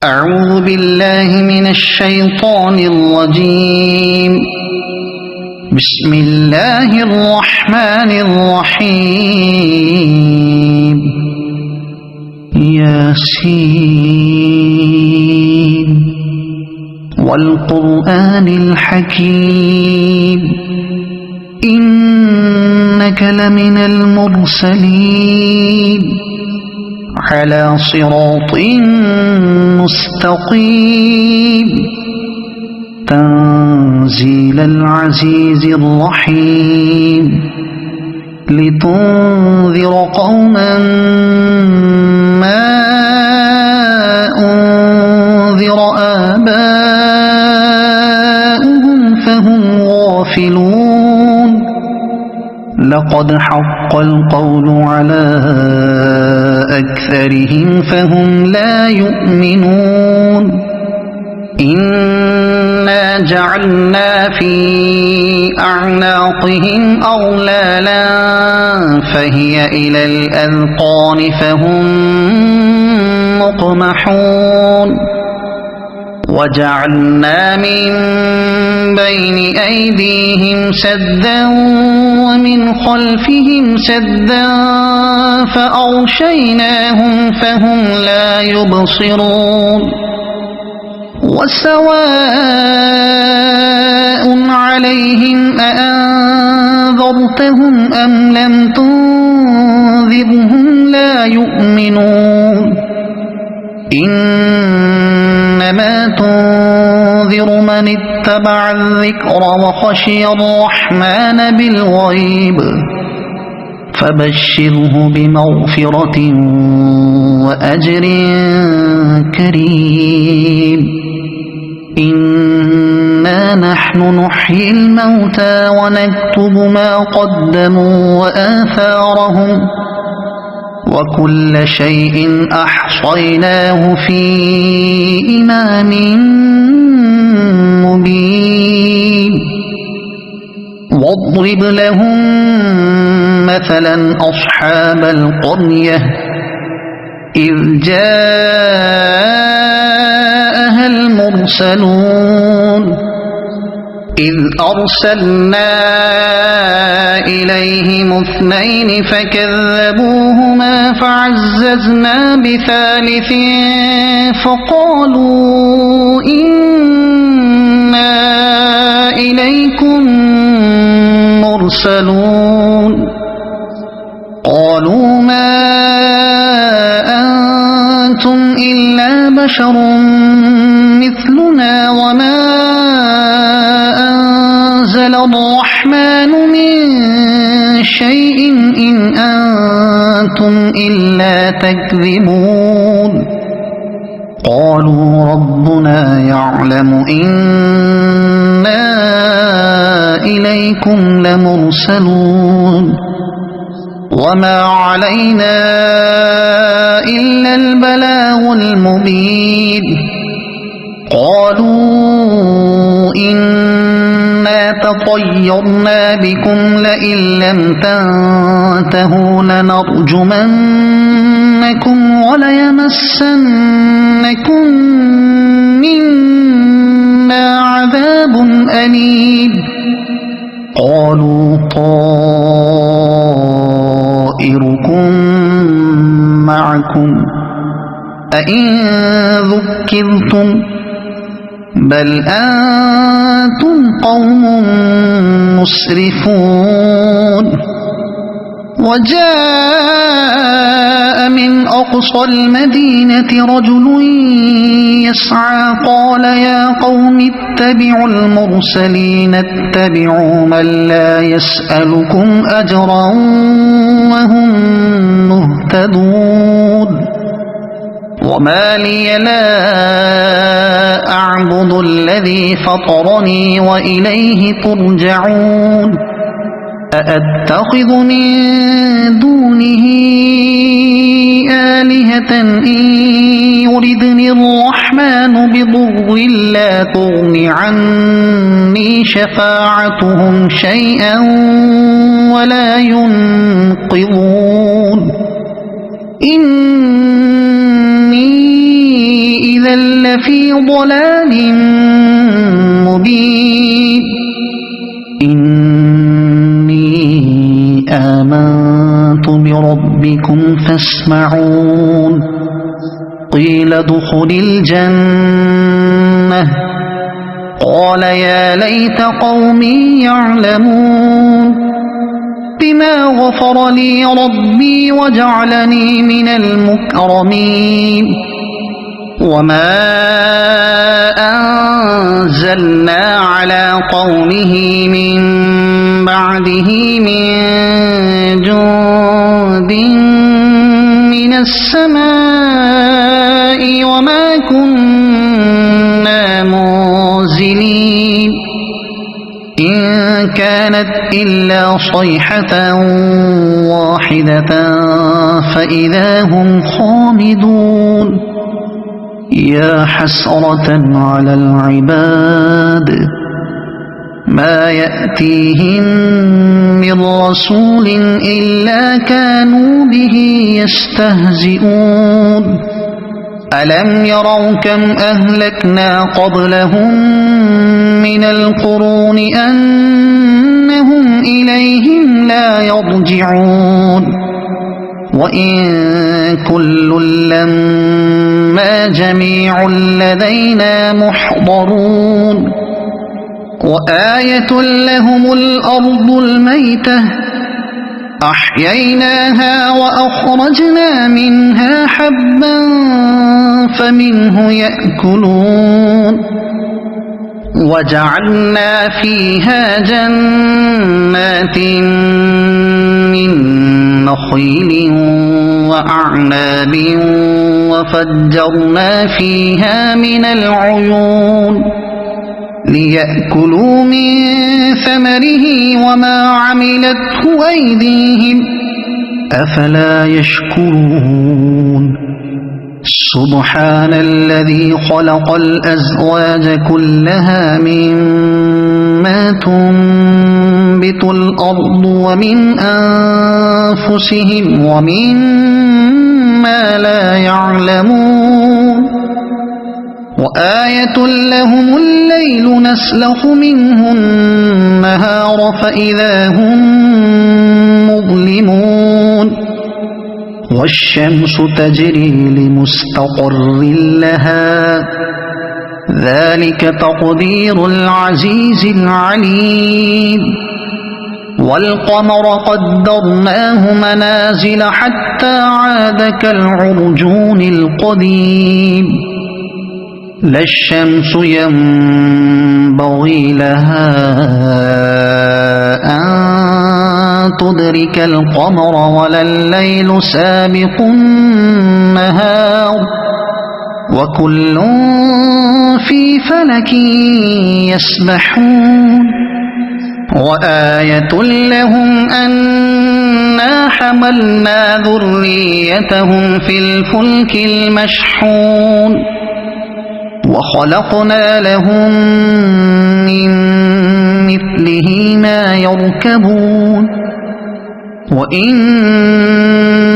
أعوذ بالله من الشيطان الرجيم. بسم الله الرحمن الرحيم. ياسين والقرآن الحكيم إنك لمن المرسلين على صراط مستقيم تنزيل العزيز الرحيم لتنذر قوما ما أنذر آباؤهم فهم غافلون. لقد حق القول على أكثرهم فهم لا يؤمنون. إنا جعلنا في أعناقهم أغلالا فهي إلى الأذقان فهم مقمحون. وجعلنا من بين أيديهم سدا ومن خلفهم سدا فأغشيناهم فهم لا يبصرون. وسواء عليهم أأنذرتهم أم لم تنذرهم لا يؤمنون. إنما تنذر من اتبع الذكر وخشي الرحمن بالغيب فبشره بمغفرة وأجر كريم. إنا نحن نحيي الموتى ونكتب ما قدموا وآثارهم وكل شيء أحصيناه في إمام مبين. واضرب لهم مثلا أصحاب القرية إذ جاءها المرسلون إذ أرسلنا إليهم اثنين فكذبوهما فعززنا بثالث فقالوا إنا إليكم مرسلون. قالوا ما أنتم إلا بشر مثلنا وما أنزل الرحمن من شيء إن أنتم إلا تكذبون. قالوا ربنا يعلم إنا إليكم لمرسلون وما علينا إلا البلاغ المبين. قالوا إنا تطيرنا بكم لئن لم تنتهوا لنرجمنكم وليمسنكم منا عذاب أليم. قالوا طائركم معكم أئن ذكرتم بل أنتم قوم مسرفون. وجاء من أقصى المدينة رجل يسعى قال يا قوم اتبعوا المرسلين اتبعوا من لا يسألكم أجرا وهم مهتدون. وما لي لا أعبد الذي فطرني وإليه ترجعون. أأتخذ من دونه آلهة إن يردني الرحمن بضر لا تغن عني شفاعتهم شيئا ولا ينقذون. إني إذا لفي ضلال مبين إني آمنت بربكم فاسمعون قيل ادخل الجنة قال يا ليت قومي يعلمون بما غفر لي ربي وجعلني من المكرمين وما أنزلنا على قومه من بعده من جند من السماء وما كنا منزلين إن كانت إلا صيحة واحدة فإذا هم خامدون يا حسرة على العباد ما يأتيهم من رسول إلا كانوا به يستهزئون ألم يروا كم أهلكنا قبلهم من القرون أنهم إليهم لا يرجعون وإن كل لما جميع لدينا محضرون وآية لهم الأرض الميتة أحييناها وأخرجنا منها حبا فمنه يأكلون وجعلنا فيها جنات من نخيل وأعناب وفجرنا فيها من العيون ليأكلوا من ثمره وما عملته أيديهم أفلا يشكرون سبحان الذي خلق الأزواج كلها مما تنبت الأرض ومن أنفسهم ومما لا يعلمون وآية لهم الليل نسلخ منه النهار فإذا هم مظلمون والشمس تجري لمستقر لها ذلك تقدير العزيز العليم والقمر قدرناه منازل حتى عاد كالعرجون القديم لا الشمس ينبغي لها أن تدرك القمر ولا الليل سابق النهار وكل في فلك يسبحون وآية لهم أنا حملنا ذريتهم في الفلك المشحون وخلقنا لهم من مثله ما يركبون وإن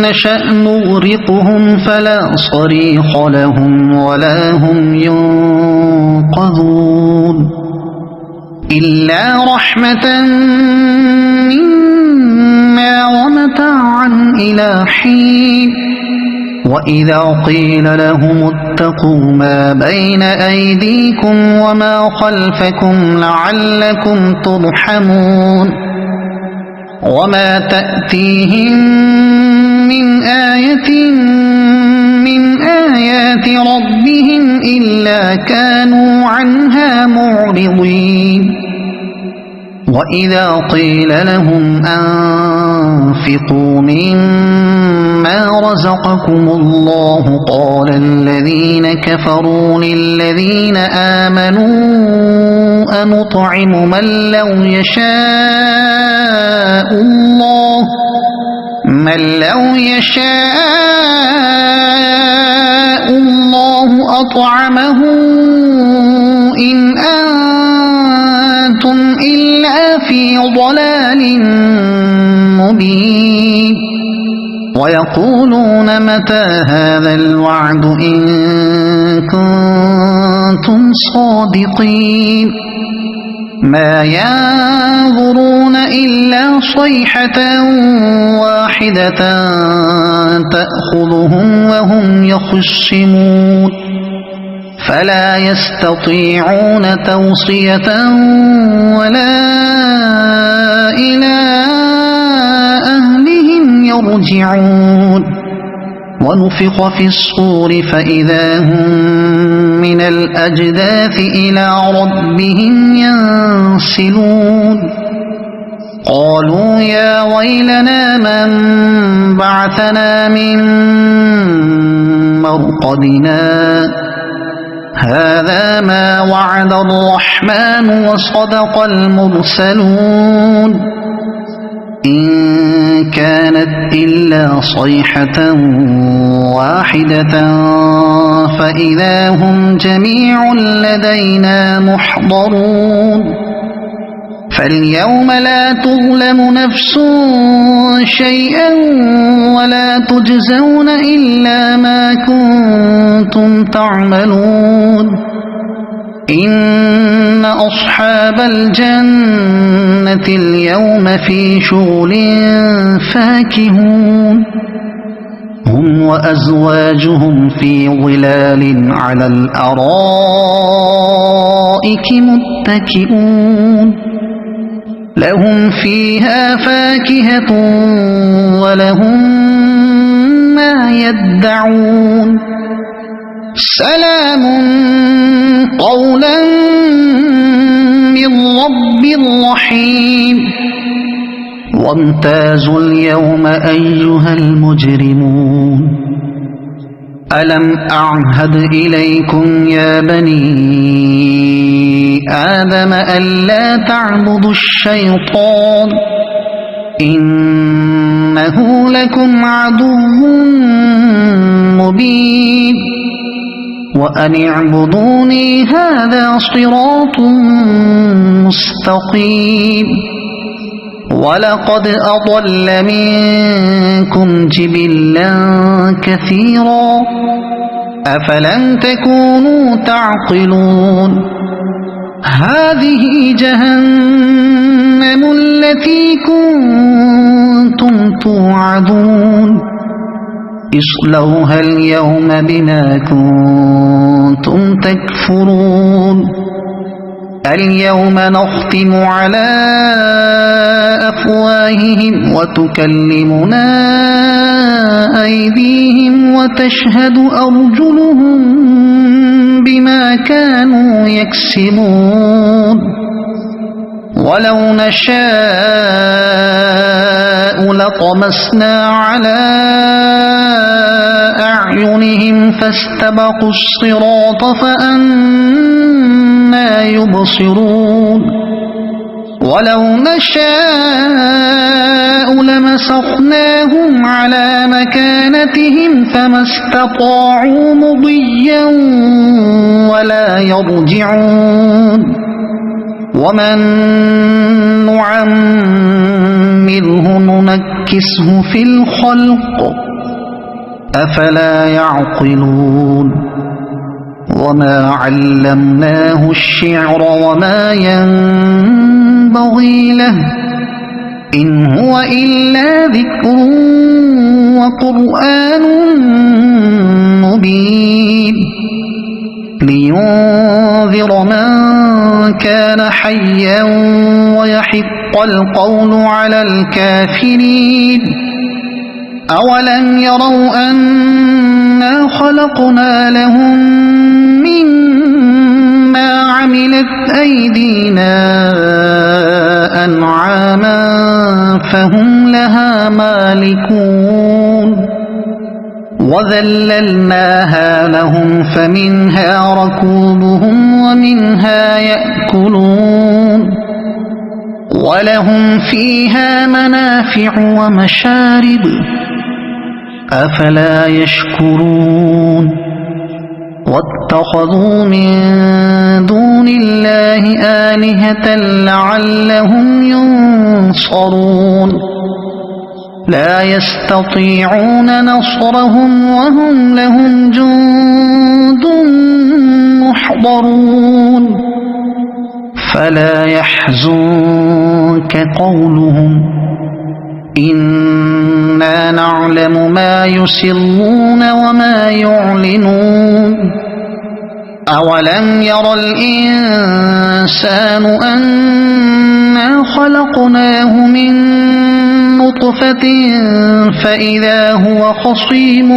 نشأ نغرقهم فلا صريخ لهم ولا هم ينقذون إلا رحمة منا ومتاعا إلى حين وإذا قيل لهم اتقوا ما بين أيديكم وما خلفكم لعلكم ترحمون وما تأتيهم من آية من آيات ربهم إلا كانوا عنها معرضين وإذا قيل لهم أنفقوا مما رزقكم الله قال الذين كفروا للذين آمنوا أنطعم من لو يشاء الله أطعمه إن أنتم إلا في ضلال مبين ويقولون متى هذا الوعد إن كنتم كنتم صادقين ما ينظرون إلا صيحة واحدة تأخذهم وهم يخصمون فلا يستطيعون توصية ولا إلى أهلهم يرجعون ونفخ في الصور فإذا هم من الأجداث إلى ربهم ينسلون قالوا يا ويلنا من بعثنا من مرقدنا هذا ما وعد الرحمن وصدق المرسلون إن كانت إلا صيحة واحدة فإذا هم جميع لدينا محضرون فاليوم لا تظلم نفس شيئا ولا تجزون إلا ما كنتم تعملون إن أصحاب الجنة اليوم في شغل فاكهون هم وأزواجهم في ظلال على الأرائك متكئون لهم فيها فاكهة ولهم ما يدعون سلام قولا من رب رحيم وامتازوا اليوم أيها المجرمون ألم أعهد إليكم يا بني آدم ألا تعبدوا الشيطان إنه لكم عدو مبين وأن اعبدوني هذا صراط مستقيم ولقد أضل منكم جبلا كثيرا أفلم تكونوا تعقلون هذه جهنم التي كنتم توعدون اصلوها اليوم بما كنتم تكفرون اليوم نختم على أفواههم وتكلمنا أيديهم وتشهد أرجلهم بما كانوا يكسبون ولو نشاء لطمسنا على أعينهم فاستبقوا الصراط فأنى يبصرون ولو نشاء لمسخناهم على مكانتهم فما استطاعوا مضيا ولا يرجعون ومن نعمره ننكسه في الخلق أفلا يعقلون وما علمناه الشعر وما ينبغي له إن هو إلا ذكر وقرآن مبين لينذر من كان حيا ويحق القول على الكافرين أولم يروا أنا خلقنا لهم مما عملت أيدينا أنعاما فهم لها مالكون وذللناها لهم فمنها ركوبهم ومنها يأكلون ولهم فيها منافع ومشارب أفلا يشكرون واتخذوا من دون الله آلهة لعلهم ينصرون لا يستطيعون نصرهم وهم لهم جند محضرون يحضرون فلا يحزنك قولهم إنا نعلم ما يسرون وما يعلنون أولم ير الإنسان أنا خلقناه من نطفة فإذا هو خصيم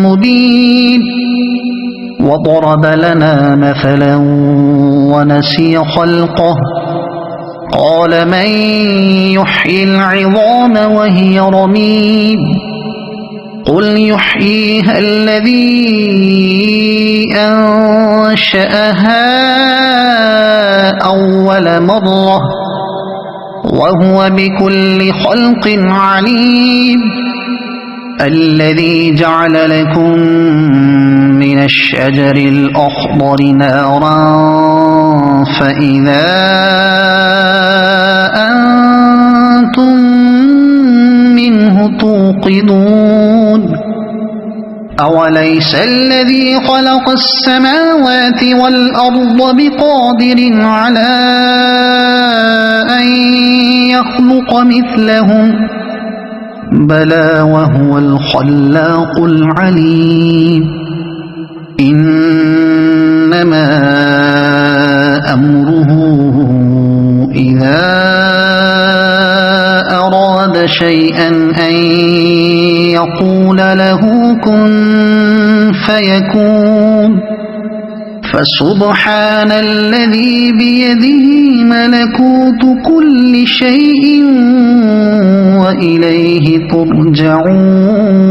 مبين وضرب لنا مثلا ونسي خلقه قال من يحيي العظام وهي رميم قل يحييها الذي أنشأها أول مرة وهو بكل خلق عليم الذي جعل لكم من الشجر الأخضر نارا فإذا أنتم منه توقدون أوليس الذي خلق السماوات والأرض بقادر على أن يخلق مثلهم بلى وهو الخلاق العليم إنما أمره إذا أراد شيئا أن يقول له كن فيكون فسبحان الذي بيده ملكوت كل شيء وإليه ترجعون